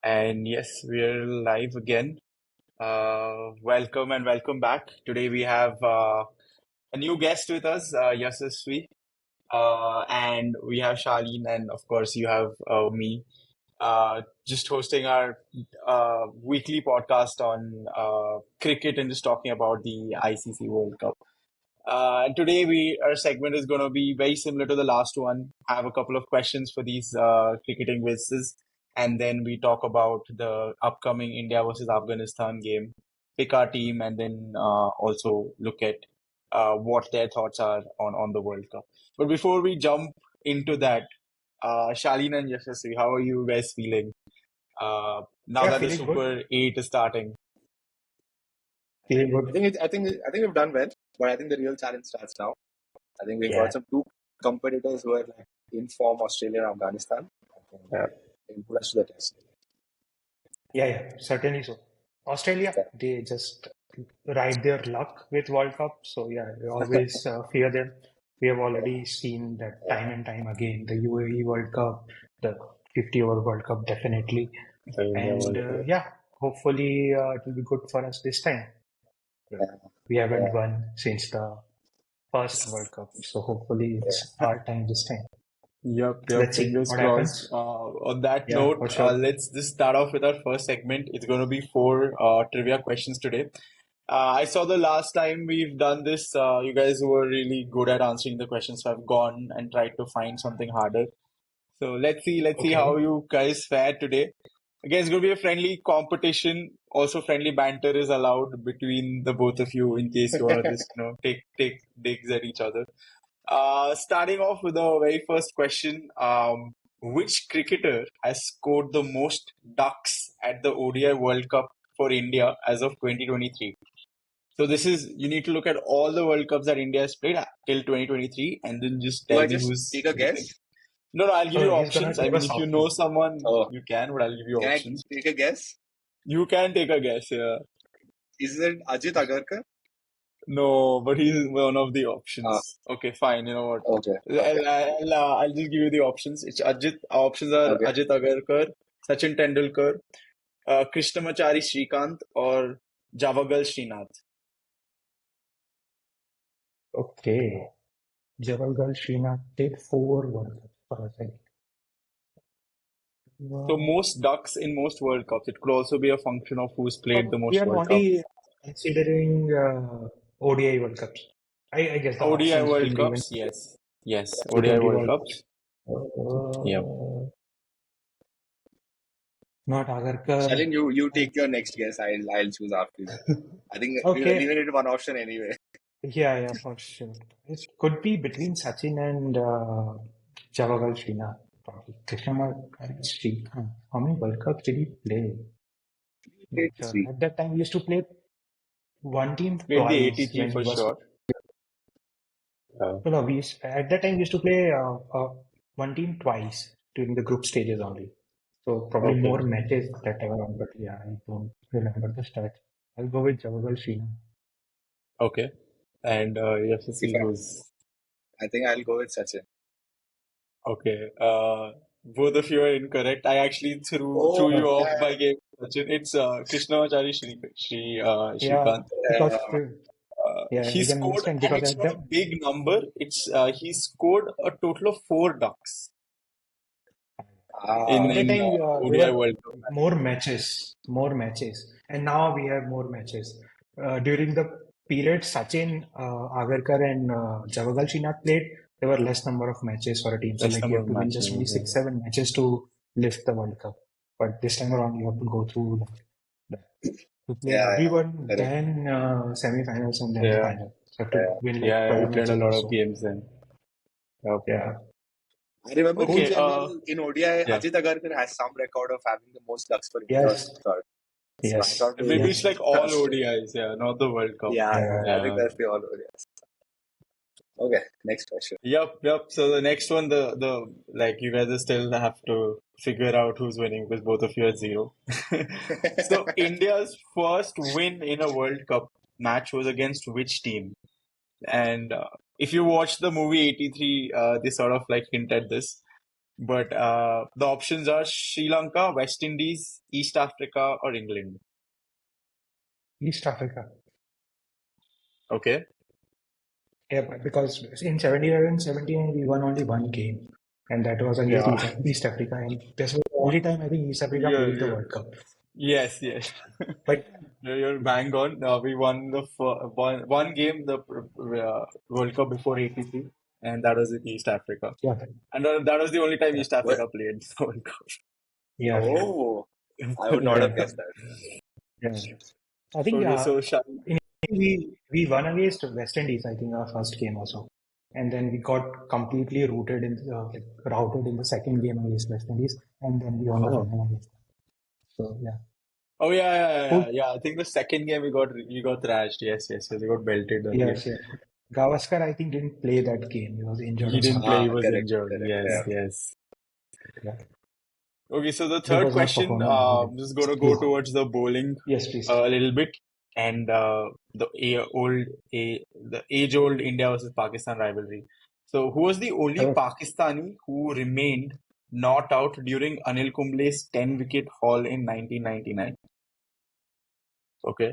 And yes, we're live again. Welcome and welcome back. Today we have a new guest with us, Yasasvi, and we have Charlene, and of course you have me, just hosting our weekly podcast on cricket and just talking about the ICC World Cup. And today our segment is going to be very similar to the last one. I have a couple of questions for these cricketing quizzes, and then we talk about the upcoming India versus Afghanistan game, pick our team, and then also look at what their thoughts are on the World Cup. But before we jump into that, Shalin and Yashasvi, how are you guys feeling now Yeah, that the feeling good. Super 8 is starting? Feeling good. I think we've done well, but I think the real challenge starts now. I think we've Yeah. got some two competitors who are like in form, Australia and Afghanistan. I think Yeah. they can put us to the test. Yeah, certainly so. Australia, Yeah. they just ride their luck with World Cup. So yeah, we always fear them. We have already seen that time and time again. The UAE World Cup, the 50-over World Cup, definitely. And yeah, hopefully it will be good for us this time. Yeah. We haven't won since the first World Cup, so hopefully it's our time this time. Yep, Let's see fingers what crossed. happens. On that Yeah, note, for sure. let's just start off with our first segment. It's going to be four trivia questions today. I saw the last time we've done this, you guys were really good at answering the questions, so I've gone and tried to find something harder. So let's see Okay. how you guys fare today. Again, it's going to be a friendly competition. Also, friendly banter is allowed between the both of you in case you want to just take digs at each other. Starting off with the very first question, which cricketer has scored the most ducks at the ODI World Cup for India as of 2023? So this is, you need to look at all the World Cups that India has played till 2023 and then just Do tell I me just who's take a who you think. guess? No, I'll give you He's gonna options. I give mean, us if you know options. someone, Oh. you can, but I'll give you Can options. I take a guess? You can take a guess, yeah. Is it Ajit Agarkar? No, but he's one of the options. Okay, fine. You know what? Okay. I'll just give you the options. It's Ajit. Our options are Okay. Ajit Agarkar, Sachin Tendulkar, Krishnamachari Srikanth, or Javagal Srinath. Okay. Jawaharlal Srinath did 4 World Cups for us, I think. So most ducks in most World Cups. It could also be a function of who's played the We most are World Cups. only considering ODI World Cups. I guess the ODI options World didn't even Cups, yes. T20 ODI World World Cups. Yep. Not Agarkar. Shalin, you take your next guess. I'll choose after you. I think we Okay. only need one option anyway. Yeah, for sure. It could be between Sachin and Jawaharlal Srinath. Probably. Krishnamachari Srikanth. How many World Cups did he play? Played Not sure. three. At that time, we used to play one team Played the twice 83 when for he was. sure. No, at that time we used to play one team twice during the group stages only. So probably Okay. more matches that I won, but yeah, I don't remember the stats. I'll go with Jawaharlal Srinath. Okay. And you have to see If I- who's. I think I'll go with Sachin. Okay. Both of you are incorrect. I actually threw Oh, you off yeah. by game. It's Krishnamachari Yeah, Srikanth. because He I can scored, understand and because it's at not a that big number. It's he scored a total of 4 ducks in at that time ODI there were World Cup. more matches, and now we have more matches. During the period Sachin, Agarkar, and Jawaharlal Srinath played, there were less number of matches for a team. So Less like number you have of to win just matches. only 6-7 matches to lift the World Cup. But this time around, you have to go through to play Yeah, everyone, correct. then semi-finals and then Yeah. final. So you have to win like Yeah, 12 we played a matches lot or of so. games then. Yep. Yeah. I remember Okay, in general, in ODI, yeah. Ajit Agarkar has some record of having the most ducks for India. Yes. So I Yes. thought Maybe Yes. it's like all ODIs, yeah, not the World Cup. Yeah, Yeah. I think that's the all ODIs. Okay, next question. Yep. So the next one, the like you guys still have to figure out who's winning because both of you are 0. So India's first win in a World Cup match was against which team? And if you watch the movie 83, they sort of like hint at this. But the options are Sri Lanka, West Indies, East Africa, or England. East Africa. Okay. Yeah, because in 77, 79, we won only one game, and that was against Yeah. East Africa. And this was the only time I think East Africa Yeah, played the yeah. World Cup. Yes, yes. But You're bang on. We won the one game, the World Cup before 83, and that was in East Africa. yeah, And that was the only time yeah, East What? Africa played the World yeah, Oh, I would not Cup. have guessed that. yeah. I think Okay, so in we won against West Indies. I think our first game also, and then we got completely routed in the second game against West Indies, and then we won the Oh, final against them. So yeah, oh yeah. cool. Yeah. I think the second game we got thrashed. Yes. We got belted that game. Yes, yes. Gavaskar, I think, didn't play that game. He was injured He or didn't something. play. He was correct, injured. correct. Yes, Yeah. Yeah, yes. yeah. Okay, so the He third was not question, performing very well. I'm just going to go Please. towards the bowling Yes, please. a little bit, and the age-old India versus Pakistan rivalry. So, who was the only Oh, Pakistani who remained not out during Anil Kumble's 10-wicket haul in 1999? Okay.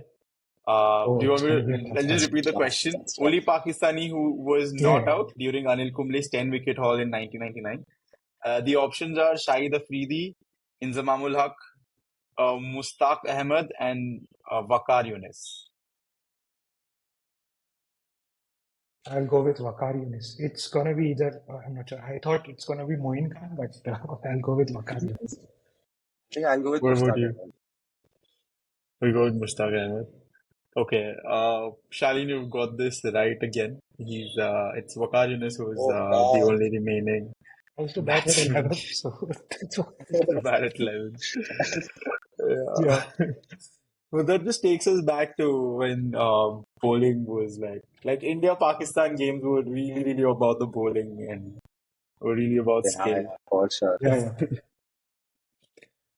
Do oh, you it's want going to be a me to, tough I'll just one. repeat the Tough, question. that's Only tough. Pakistani who was not Yeah, out during Anil Kumble's 10-wicket haul in 1999. The options are Shahid Afridi, Inzamamul Haq, Mustaq Ahmed, and Waqar Younis. I'll go with Waqar Yunis. It's going to be either, I'm not sure. I thought it's going to be Moin Khan, but I'll go with Waqar Yunis. I think I'll go with What would Mushtaq you? Ahmed. We go with Mustaq Ahmed. Okay, Shalin, you've got this right again. It's Waqar Younis who's Oh, the man. only remaining I used to bat at batsman 11, so that's why. to bat at 11. Yeah, Yeah. Well, that just takes us back to when bowling was like India-Pakistan games were really about the bowling and were really about skill. Yeah, for sure. yeah, yeah.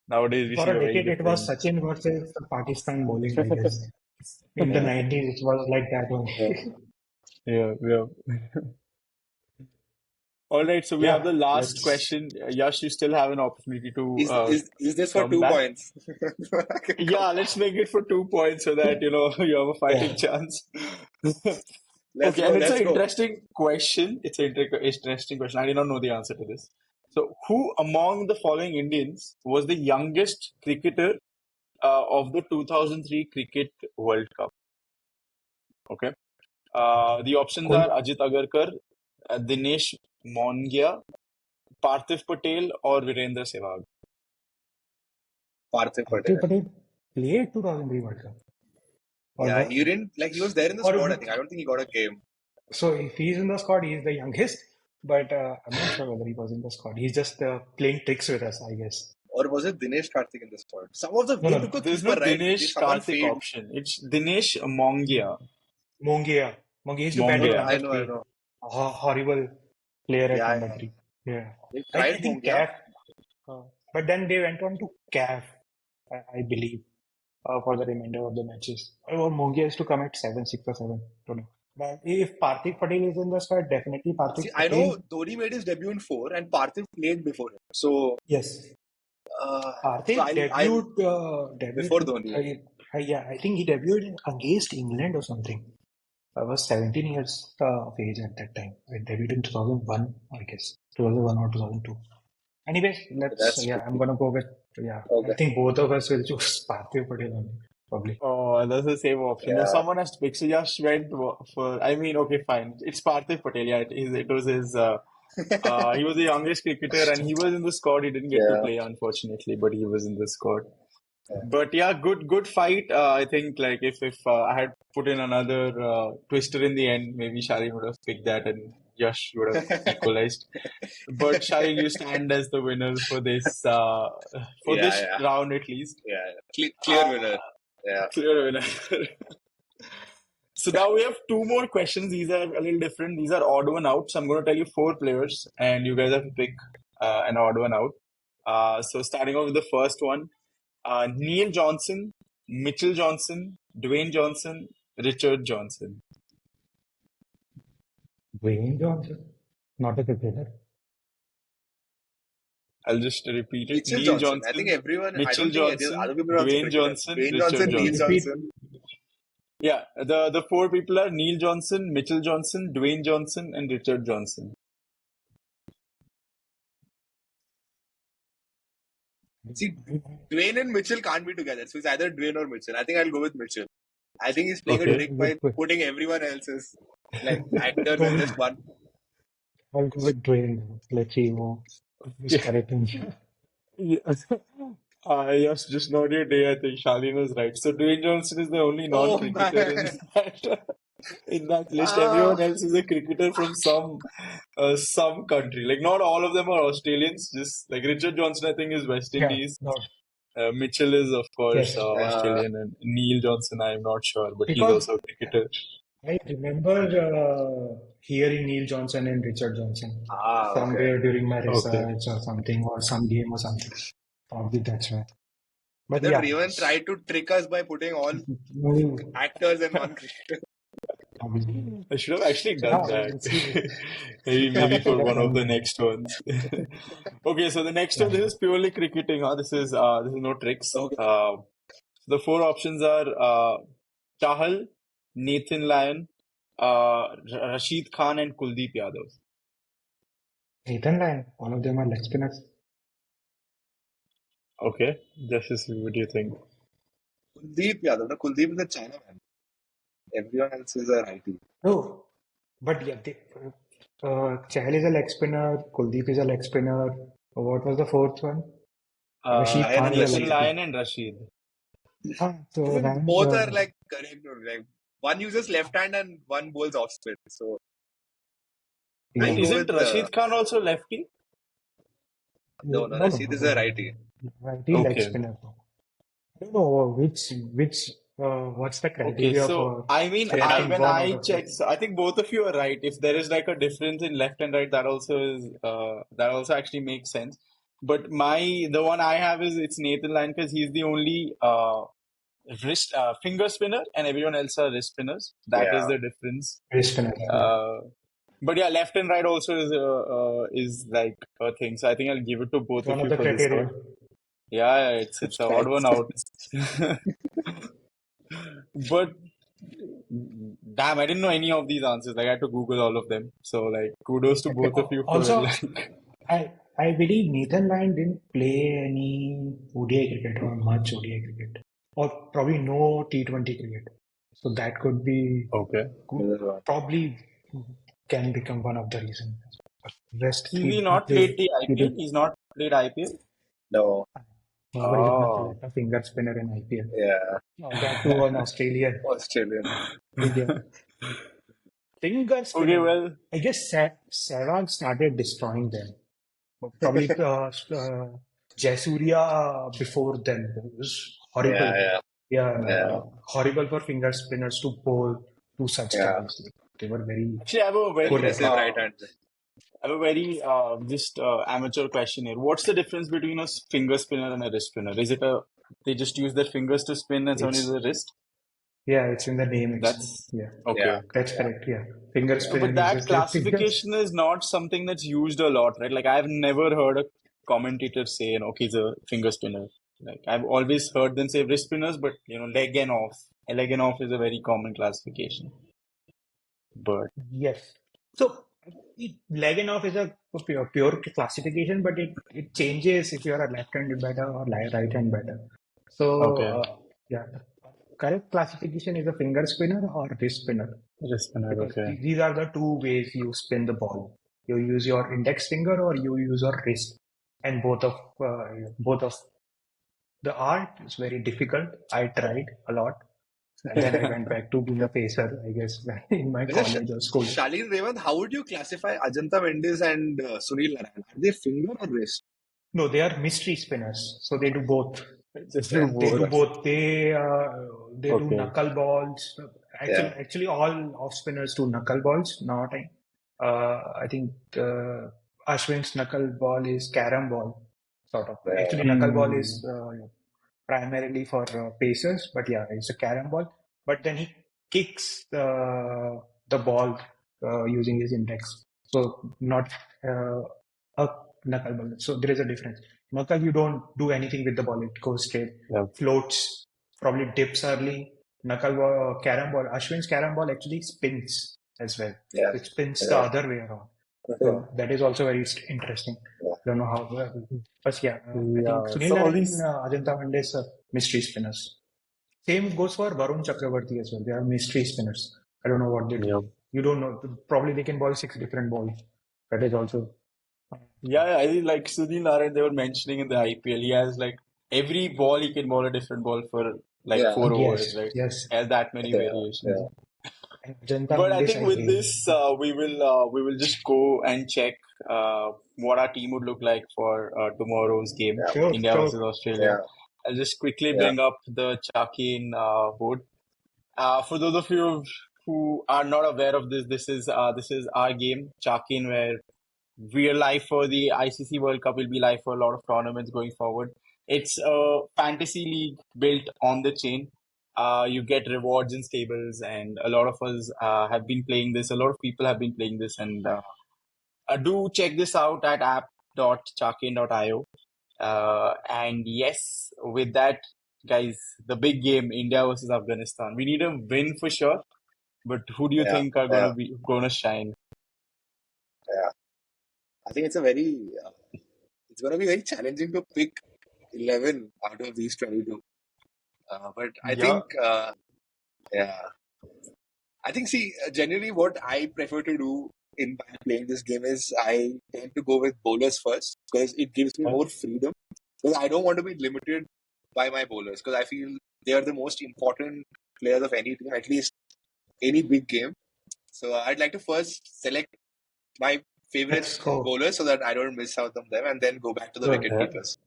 Nowadays, we For see a a very decade, it was different. Sachin versus Pakistan bowling, I guess. In the Yeah, 90s, it was like that Yeah. only. yeah. All right, so we have Yeah, the last let's. question. Yash, you still have an opportunity to Is this for come two back. points? Yeah, let's make it for 2 points so that you have a Yeah, fighting chance. Let's Okay, go, and it's let's an go. interesting question. It's an interesting question. I did not know the answer to this. So, who among the following Indians was the youngest cricketer of the 2003 Cricket World Cup? Okay. The options cool. are Ajit Agarkar, Dinesh Mongia, Parthiv Patel, or Virendra Sehwag. Parthiv Parthiv Patel. Patel played 2003 World Cup. Or Yeah, what? he didn't, like, he was there in the squad, I Or think. I don't think he got a game. so if he's in the squad, he's the youngest. But I'm not sure whether he was in the squad. He's just playing tricks with us, I guess. Or was it Dinesh Karthik in the squad? Some of the, No, they no, took no. a There's keeper, no right? Dinesh Someone Karthik failed. option. It's Dinesh Mongia. Mongia. Mongia used to bat at Oh, Mongia. I number know, I three. know. A horrible player at Yeah, number yeah. three. Yeah. They I tried think Mongia. CAF. But then they went on to CAF, I believe, for the remainder of the matches. Or Mongia used to come at 7, 6 or 7. Don't know. But if Parthiv Patel is in the squad, definitely See, Parthiv I Patel. know Dhoni made his debut in 4 and Parthiv played before him. So, Yes. uh, so Parthiv I'll before debuted. Dhoni. Yeah, I think he debuted against England or something. I was 17 years of age at that time. I debuted in 2001, I guess. 2001 or 2002. Anyways, That's yeah, I'm tricky. gonna go with, yeah, I Okay. think both of us will choose Parthiv Patel only, probably. Oh, that's the same option. No, Yeah. someone has to pick. So Yash went for. I mean, okay, fine. It's Parthiv Patel. Yeah, it was his. He was the youngest cricketer, and he was in the squad. He didn't get to Yeah. play, unfortunately, but he was in the squad. Yeah. But yeah, good fight. I think like if I had put in another twister in the end, maybe Sharin would have picked that, and Yash would have equalized. But Sharin, you stand as the winner for Yeah, this yeah. round at least. Yeah. Clear winner. Yeah. Clear winner. So now we have two more questions. These are a little different. These are odd one out. So I'm going to tell you four players, and you guys have to pick an odd one out. So starting off with the first one, Neil Johnson, Mitchell Johnson, Dwayne Johnson, Richard Johnson. Dwayne Johnson, not a cricketer. I'll just repeat it. Mitchell Neil Johnson. I think Johnson, everyone. I Mitchell don't think any Johnson, other people are also Dwayne cricketers. Johnson, Dwayne Richard Johnson, Can you Neil Johnson. repeat? Johnson. Yeah, the four people are Neil Johnson, Mitchell Johnson, Dwayne Johnson, and Richard Johnson. See, Dwayne and Mitchell can't be together. So it's either Dwayne or Mitchell. I think I'll go with Mitchell. I think he's playing a Okay. trick by putting everyone else's like actors Go and with, just one. I'll go with Dwayne. Let's see who's correct. Yeah. Yes, just not your day. I think Shalin was right. So Dwayne Johnson is the only Oh non-cricketer man. in that list. Ah. Everyone else is a cricketer from some country. Like not all of them are Australians. Just like Richard Johnson, I think is West Yeah, Indies. no, Mitchell is of course yes. Australian, and Neil Johnson I'm not sure, but he's Because also a cricketer. I remember hearing Neil Johnson and Richard Johnson Okay. somewhere during my Okay. research or something, or some game or something. Probably that's why. But Whether yeah, Raven tried to trick us by putting all no, actors and one cricketer. probably. I should have actually So done now that. let's see. Maybe for Should have one of done the that. next ones. Okay, so the next one, Yeah. this is purely cricketing. This is no tricks. Okay. The four options are Chahal, Nathan Lyon, Rashid Khan, and Kuldeep Yadav. Nathan Lyon, all of them are leg spinners. Okay, Justice, what do you think? Kuldeep Yadav. No, Kuldeep is a China man. Everyone else is a righty. No, but yeah, Chahal is a leg spinner. Kuldeep is a leg spinner. What was the fourth one? Rashid Lyon Khan and is a Nathan leg Rashid. spinner. Lyon and Rashid. So Ryan, Both are like correct. Like one uses left hand and one bowls off spin. So yeah. I'll go Isn't with Rashid Khan also lefty? no, No, Rashid is a righty. righty leg Okay. spinner. I don't know which what's the Okay, criteria so for I mean, selecting when one out I of checked, so I think both of you are right. If there is like a difference in left and right, that also is that also actually makes sense. But the one I have is it's Nathan Lyon because he's the only wrist finger spinner, and everyone else are wrist spinners. That is Yeah. the difference. wrist spinner? But yeah, left and right also is like a thing. So I think I'll give it to both One of of you the for this criteria. one. Yeah, it's an odd one out. But damn, I didn't know any of these answers. Like I had to Google all of them. So like kudos to both of you for Also, like I believe Nathan Lyon didn't play any ODI cricket or much ODI cricket, or probably no T20 cricket. So that could be okay. probably can become one of the reasons. Rest Has he not played the he IPL? did. He's not played IPL? No. Nobody wants to Oh. let a finger spinner in IPL. Yeah. That too an Australian. Australian. India. Finger Okay, spinner. well, I guess Sehwag started destroying them. Probably Jaisuriya before them. It was horrible. Yeah. Horrible for finger spinners to bowl to such guys. They were very actually, I have a very Aggressive right hand. I have a very just amateur question here. What's the difference between a finger spinner and a wrist spinner? Is it they just use their fingers to spin and only It's- the wrist? yeah, it's in the name. That's Yeah, okay. Yeah. that's correct. Yeah, finger spinner But that uses their fingers. classification is not something that's used a lot, right? Like I've never heard a commentator say, okay, he's a finger spinner. Like I've always heard them say wrist spinners, but leg and off. A leg and off is a very common classification. But Yes. So leg and off is a pure classification, but it changes if you're a left-handed batter or right-hand batter. So okay, yeah, the correct classification is a finger spinner or wrist spinner. wrist spinner. Because Okay, these are the two ways you spin the ball. You use your index finger or you use your wrist, and both of the art is very difficult. I tried a lot, and then I went back to being a pacer, I guess, in my college or school. Shalin Raymond, how would you classify Ajanta Mendes and Sunil Narayan? Are they finger or wrist? No, they are mystery spinners, so they do both. just They do both. They do Okay. knuckle balls. Actually, all off spinners do knuckle balls. Not I think Ashwin's knuckle ball is carom ball, sort of. Yeah. Actually, knuckle ball is primarily for pacers, but yeah, it's a carom ball. But then he kicks the ball using his index. So not a knuckle ball. So there is a difference. Knuckle, you don't do anything with the ball. It goes straight, Yeah. floats, probably dips early. Knuckle ball, carom ball. Ashwin's carom ball actually spins as well. Yeah. So it spins the other way around. So that is also very interesting. Don't know how, but yeah, I think Yeah. Sunil So all Narine these, and Ajanta Vande's mystery spinners. Same goes for Varun Chakravarti as well. They are mystery spinners. I don't know what they do. yeah. You don't know. Probably they can bowl 6 different balls. That is also. Yeah, I think like Sunil Narine, they were mentioning in the IPL, he has like every ball he can bowl a different ball for like Yeah. 4 overs, Yes, right? yes. Has that many Yeah. variations. And Ajanta But I Vande's, think I with hate. this, we will just go and check what our team would look like for tomorrow's game, Yeah. Sure, India sure. versus Australia. Yeah. I'll just quickly Yeah. bring up the Chaquen board. For those of you who are not aware of this, this is our game, Chaquen, where we are live for the ICC World Cup. We'll be live for a lot of tournaments going forward. It's a fantasy league built on the chain. You get rewards and stables, and a lot of us have been playing this. A lot of people have been playing this, and do check this out at app.chakin.io. And yes, with that, guys, the big game, India versus Afghanistan. We need a win for sure. But who do you Yeah. think are gonna shine? Yeah. I think it's going to be very challenging to pick 11 out of these 22. But I Yeah. think, yeah. I think, generally what I prefer to do in playing this game is I tend to go with bowlers first because it gives me more freedom. Because I don't want to be limited by my bowlers because I feel they are the most important players of any team, at least any big game. So I'd like to first select my favorite Let's go. bowlers so that I don't miss out on them and then go back to the wicket keepers.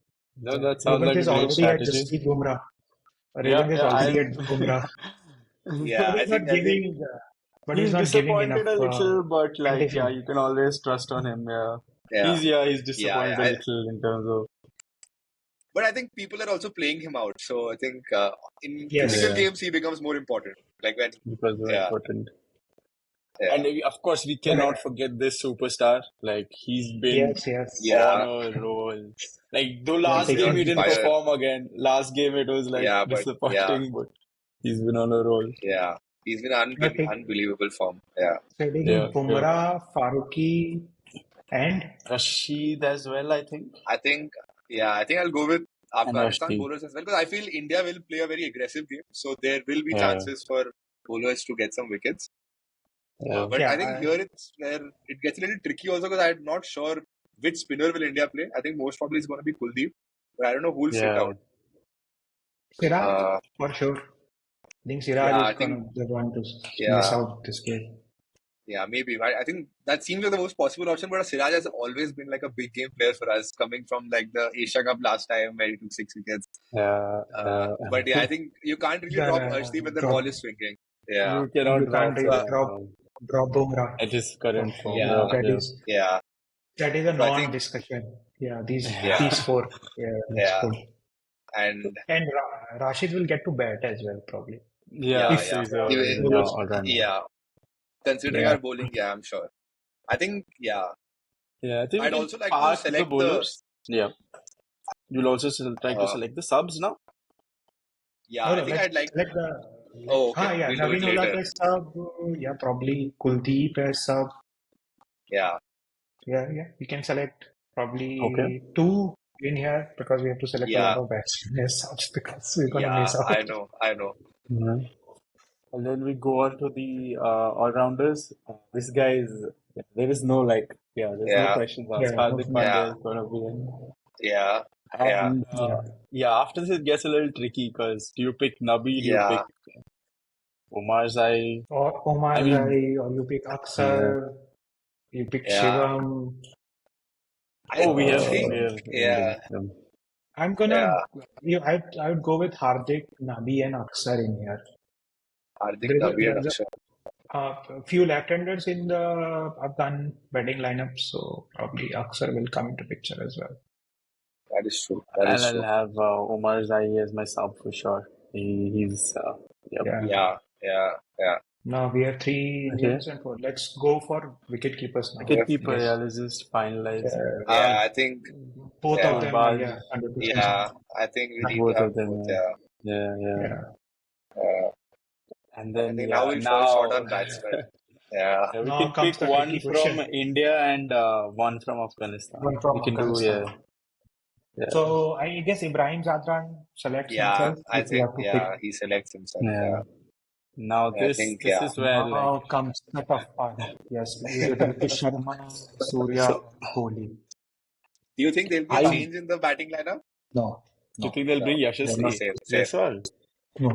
No, that sounds Yuvak like a is great already at strategy. Jasprit Bumrah. Yeah, Yuvak is yeah, already at Bumrah. Yeah, But he's not giving. But he's he's not giving enough disappointed a little, but like, yeah, condition. you can always trust on him. Yeah, yeah, he's disappointed a little in terms of. but I think people are also playing him out. So I think in Yes. critical Yeah. games he becomes more important. Like when Because very important. yeah. And of course, we cannot forget this superstar. Like he's been Yes. Yeah. on a roll. Like the last taking game he didn't fire. perform again. Last game it was like Yeah, but disappointing, but he's been on a roll. yeah, he's been unbelievable form. Yeah, Taking Bumrah, Faruqi, and Rashid as well, I think. I think I'll go with Afghanistan Rashid. bowlers as well because I feel India will play a very aggressive game, so there will be chances for bowlers to get some wickets. But I think here it's where it gets a little tricky also because I'm not sure which spinner will India play. I think most probably it's going to be Kuldeep, but I don't know who will sit out. Siraj, for sure. I think Siraj is going to the one to miss out this game. Yeah, maybe. I think that seems like the most possible option, but Siraj has always been like a big game player for us, coming from like the Asia Cup last time where he took 6 wickets. But yeah, I think you can't really drop Arshdeep when the ball is swinging. Yeah. You cannot drop Bumrah. At his current form. That is a non-discussion. Yeah, these four. Yeah. And Rashid will get to bat as well, probably. Considering our bowling, I'm sure. I think, I think I'd also like to select the bowlers. You'll also try to select the subs now? Yeah, I think I'd like the. okay. Naveen Ullah as sub. Yeah, probably Kuldeep as sub. Yeah. We can select probably 2 in here because we have to select a lot of batsmen as subs because we're going to miss out. I know. Mm-hmm. And then we go on to the all-rounders. This guy is, there is no there's no questions asked. Hardik Pandya is going to be in. Yeah. And after this it gets a little tricky because do you pick Nabi, do you pick Omar Zai? Or Omar Zai, or you pick Aksar, you pick Shivam. We have. I'm gonna. I would go with Hardik, Nabi, and Aksar in here. Hardik, Nabi, and Aksar. A few left-handers in the Afghan batting lineup, so probably Aksar will come into picture as well. That is true. I'll have Omar Zai as my sub for sure. He's No, we have three Okay. Indians and four. Let's go for wicket keepers now. Wicketkeeper, Yes. yeah, let's just finalize. Yeah, I think Both yeah, of them, Baz, yeah, 100%. yeah, I think we need to both have of them, both. yeah. Yeah, Yeah. Yeah. uh, And but I then, think now yeah, we'll fall short now on batsmen. Yeah, yeah, we Now can comes pick the one tricky from question. India and one from Afghanistan. One from We can do, Afghanistan. yeah. So I guess Ibrahim Zadran selects yeah, himself I if we think have to pick. he selects himself. Yeah. Yeah, Now I this think this is where like Now comes the tough part. Yes, is it Rohit Sharma, Surya, So, or Kohli? do you think there'll be a I change in the batting lineup? No, do you no, think they'll bring No, no, maybe Yashasvi? same. Jaiswal? no,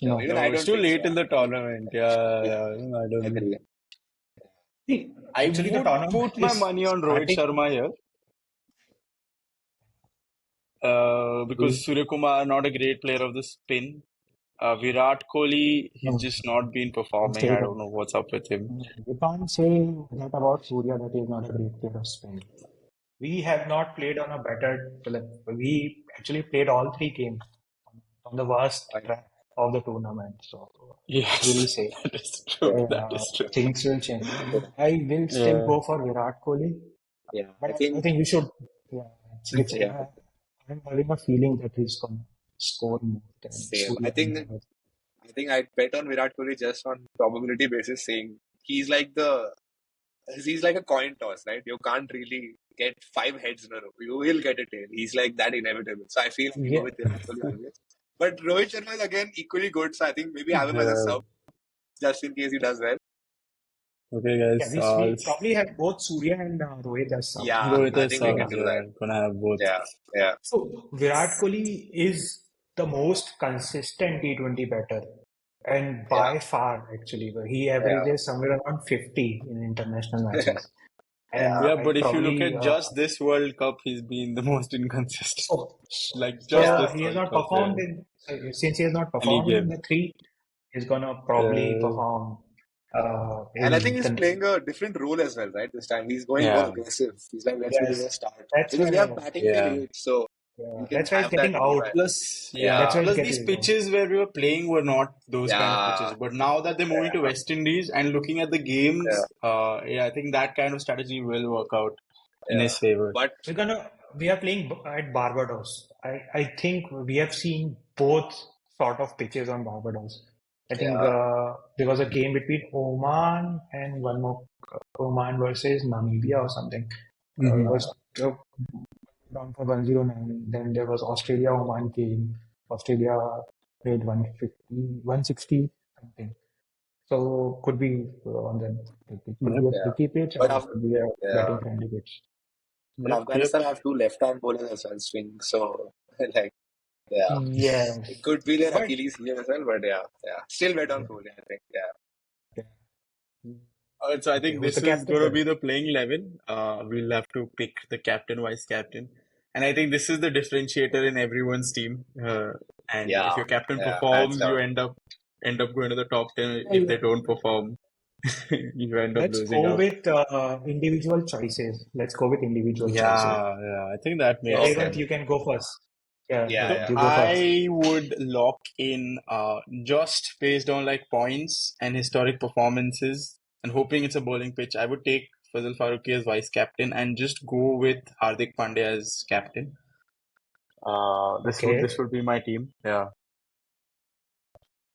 No, no. even No, I it's don't too think so. late in the tournament. Yeah, Yeah, I I don't know. agree. See, I actually, the would tournament put my is money on Rohit starting. Sharma here because We, Surya Kumar not a great player of the spin. Virat Kohli, he's no, just not been can't performing. say I that. don't know what's up with him. We can't say that about Surya that he is not a great player of spin. We have not played on a better. Like, we actually played all three games on the worst Fine. track of the tournament. So we'll Yes, say that is true. That is true. things will change. I will still Yeah. go for Virat Kohli, Yeah, but I I think think we should. Yeah, yeah, I'm having a feeling that he's going to score more than same. Surya. I think I'd bet on Virat Kohli just on probability basis, saying he's like a coin toss, right? You can't really get five heads in a row. You will get a tail. He's like that inevitable. So I feel I'll go Yeah, with Virat Kohli always. But Rohit Sharma is again equally good. So I think maybe have him as a Yeah. sub just in case he does well. Okay, yeah. guys. We probably have both Surya and Rohit as subs. Yeah, Go with I the think we can subs. do that. Yeah, gonna have both. Yeah, yeah, So Virat Kohli is the most consistent T20 batter, and yeah, by far, actually, he yeah, averages somewhere around 50 in international matches. And yeah, Yeah, I but if you look probably at just this World Cup, he's been the most inconsistent. so Like just yeah. so this he has World not Cup, yeah. performed in since he has not Any performed in game. the three, he's gonna probably perform And I think in he's the playing a different role as well, right? This time he's going more Yeah. aggressive. He's like, let's really yes. just start That's because we why have batting till Yeah. 8, so yeah, we can that's why he's have that getting out. leeway. Plus, That's yeah. why Yeah, he's Plus these getting out. pitches where we were playing were not those kind of pitches. yeah, But now that they're moving to yeah, West Indies and looking at the yeah, games, yeah, I think that kind of strategy will work out in yeah. his favor. But We are playing at Barbados. I think we have seen both sort of pitches on Barbados. I think yeah, there was a game between Oman and one more Oman versus Namibia or something. It Hmm. was down for 109. Then there was Australia Oman game. Australia made 150, 160 something. So could be on them. It could Yep. be a yeah. tricky pitch But or it could be a yeah, batting friendly pitch. but Yep. Yep. Afghanistan have two left-hand bowlers as well, swing. So like, yeah, Yes. it could be their But Achilles heel as well. But yeah. Still bet on Kohli, I think. Yeah, So I okay, think who's the this is captain going to then? be the playing 11. We'll have to pick the captain, vice captain. And I think this is the differentiator in everyone's team. And if yeah, your captain yeah. Hands performs, you down. end up going to the top 10. If they Well, don't perform, you end up let's losing go out. with individual choices. Let's go with individual choices. Yeah, I think that makes Okay. Revant, sense. you can go first. Yeah, Yeah, So yeah. you go first. I would lock in just based on like points and historic performances and hoping it's a bowling pitch. I would take Fazal Farooqi as vice captain and just go with Hardik Pandya as captain. This Okay, would be my team. Yeah.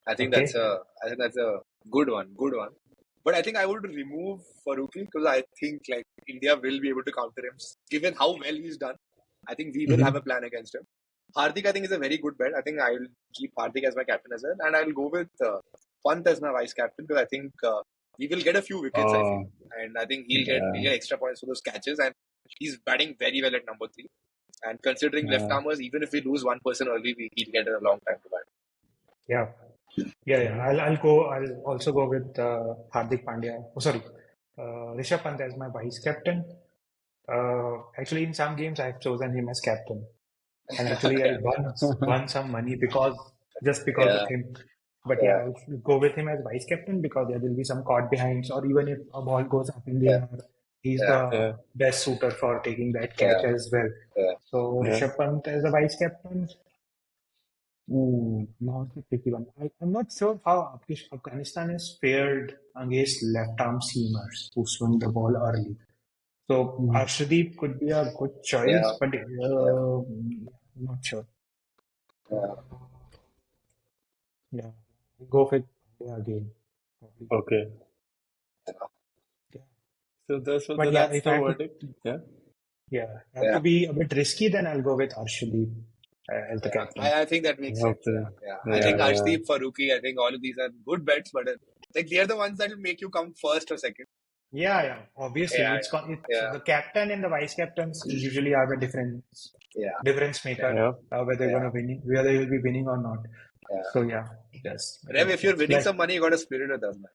I think okay. that's a good one. Good one. But I think I would remove Farooqi because I think like India will be able to counter him given how well he's done. I think we will have a plan against him. Hardik, I think, is a very good bet. I think I will keep Hardik as my captain as well, and I will go with Pant as my vice captain because I think he will get a few wickets. I feel, and I think he'll Yeah. get extra points for those catches, and he's batting very well at number 3. And considering left armers, even if we lose one person early, he'll get a long time to bat. Yeah, yeah. I'll also go with Hardik Pandya. Oh, sorry, Rishabh Pant as my vice captain. Actually, in some games I've chosen him as captain, and actually I won some money because of Yeah, him. But yeah, yeah, I'll go with him as vice captain because there will be some caught behinds, or even if a ball goes up in the yeah, air, he's yeah, the Yeah. best suitor for taking that catch yeah, as well. yeah. So Yeah. Rishabh Pant as a vice captain. Now it's a tricky one. I'm not sure how Afghanistan has fared against left-arm seamers who swing the ball early. So Arshdeep could be a good choice, Yeah, but yeah, I'm not sure. yeah. Yeah, go with India again. Probably. Okay. Yeah. So But yeah, that's if the I have to, verdict. Yeah. Yeah. to be a bit risky, then I'll go with Arshdeep as the Yeah, captain. I think that makes sense. Okay. Yeah, yeah. I Yeah, think yeah. Arshdeep, Farooqi, I think all of these are good bets, but like they are the ones that will make you come first or second. Yeah. Obviously, Yeah, it's yeah, the captain and the vice captains usually are the yeah, difference yeah, maker, Yeah. whether you're yeah, gonna win, whether you'll be winning or not. yeah. So yeah, yes, Rev, if you're it's winning some money, you got to split it with us, man.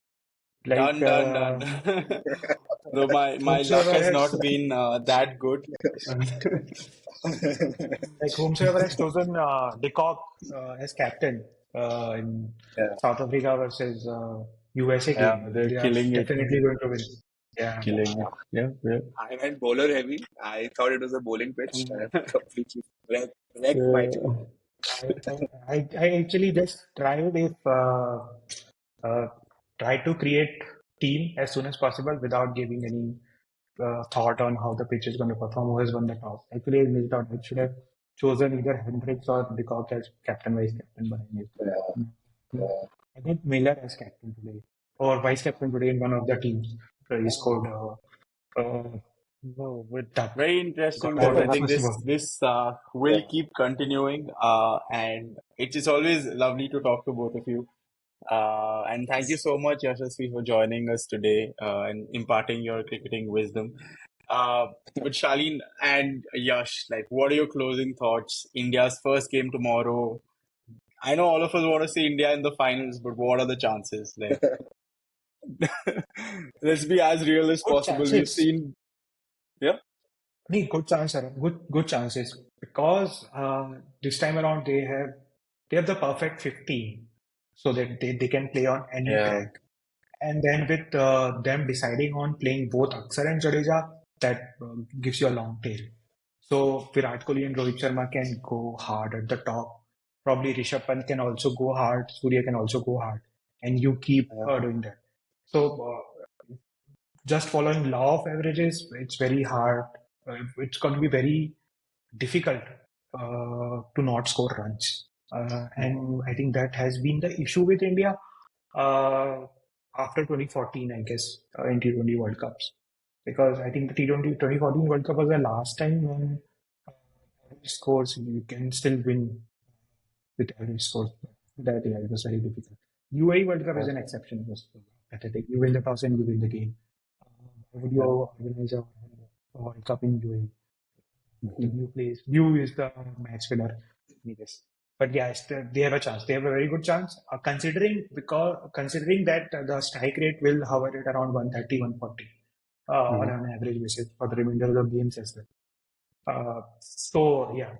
like Done, done, done. Though my luck whomsoever has has not been that good. whomsoever has chosen De Kock as captain in Yeah, South Africa versus USA Yeah, game, they're they are killing it. definitely going to win. Yeah. Killing it. Yeah, yeah. I went bowler heavy. I thought it was a bowling pitch, and completely wrecked my team. Yeah. I actually just uh, try to create team as soon as possible without giving any thought on how the pitch is going to perform, who has won the toss. Actually, I missed out. I should have chosen either Hendricks or De Kock as captain, vice captain, but I missed. Yeah, Mm. yeah, I think Miller as captain today, or vice captain today in one of the teams. So he scored no, with that. Very Got interesting, that boys. I think assist this goal. this will yeah. keep continuing, and it is always lovely to talk to both of you. And thank you so much, Yashasvi, for joining us today and imparting your cricketing wisdom. But Shaleen and Yash, like, what are your closing thoughts? India's first game tomorrow. I know all of us want to see India in the finals, but what are the chances? Like, let's be as real as Good possible. We've chances. seen, yeah, Nee, good chance, sir. Good chances because this time around they have the perfect 15, so that they can play on any yeah, track. And then with them deciding on playing both Akshar and Jadeja, that gives you a long tail. So Virat Kohli and Rohit Sharma can go hard at the top. Probably Rishabh Pant can also go hard. Surya can also go hard, and you keep yeah, doing that. So just following law of averages, it's very hard. It's going to be very difficult to not score runs. And I think that has been the issue with India uh, after 2014, I guess, in T20 World Cups. Because I think the T20 2014 World Cup was the last time when average scores you can still win with average scores. That yeah, it was very difficult. UAE World Cup is yeah, an exception. It was pathetic. You win the toss and you win the game. Why would you yeah. organize a World Cup in UAE? The view plays. View is the match winner. I guess. But yeah, they have a chance. They have a very good chance. Considering that the strike rate will hover at around 130, 140 on Mhm. an average basis for the remainder of the games as well. So yeah,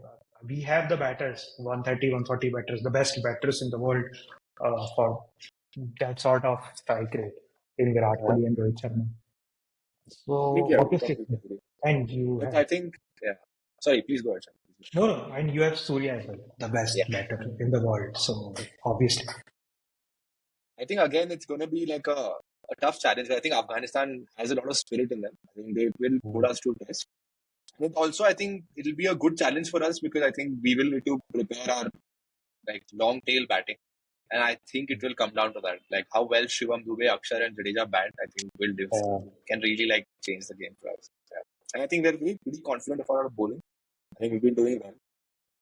we have the batters, 130, 140 batters, the best batters in the world for that sort of strike rate in Virat Yeah. Kohli and Rohit Sharma. So Completely agree. obviously, Completely agree. and you But have I think, yeah. Sorry, please go ahead. Sir. no, and you have Surya as well, the Yeah. best batter in the world. So obviously, I think again it's going to be like a tough challenge. I think Afghanistan has a lot of spirit in them. I think they will put us to test. And also, I think it'll be a good challenge for us because I think we will need to prepare our like long tail batting, and I think it will come down to that, like how well Shivam Dube, Akshar, and Jadeja bat. I think can really like change the game for us. Yeah. And I think we're pretty confident of our bowling. I think we've been doing well.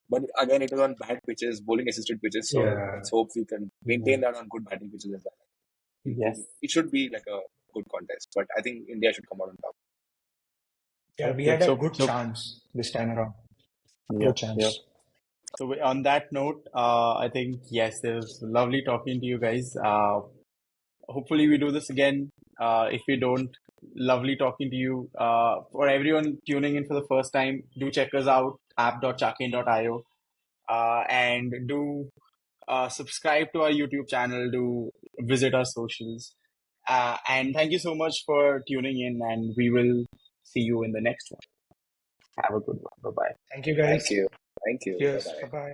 But again, it was on bad pitches, bowling assisted pitches. So yeah, let's hope we can maintain that on good batting pitches as well. Yes. It should be like a good contest. But I think India should come out on top. yeah, we Okay. had a So, good so, chance this time around. yeah, Good yeah. chance. So on that note, I think yes, it was lovely talking to you guys. Hopefully we do this again. If we don't, lovely talking to you. For everyone tuning in for the first time, do check us out, app.chaquen.io, and do subscribe to our YouTube channel, do visit our socials. And thank you so much for tuning in, and we will see you in the next one. Have a good one. Bye bye. Thank you Thank guys. you. Thank you. Bye Cheers. bye. Bye bye.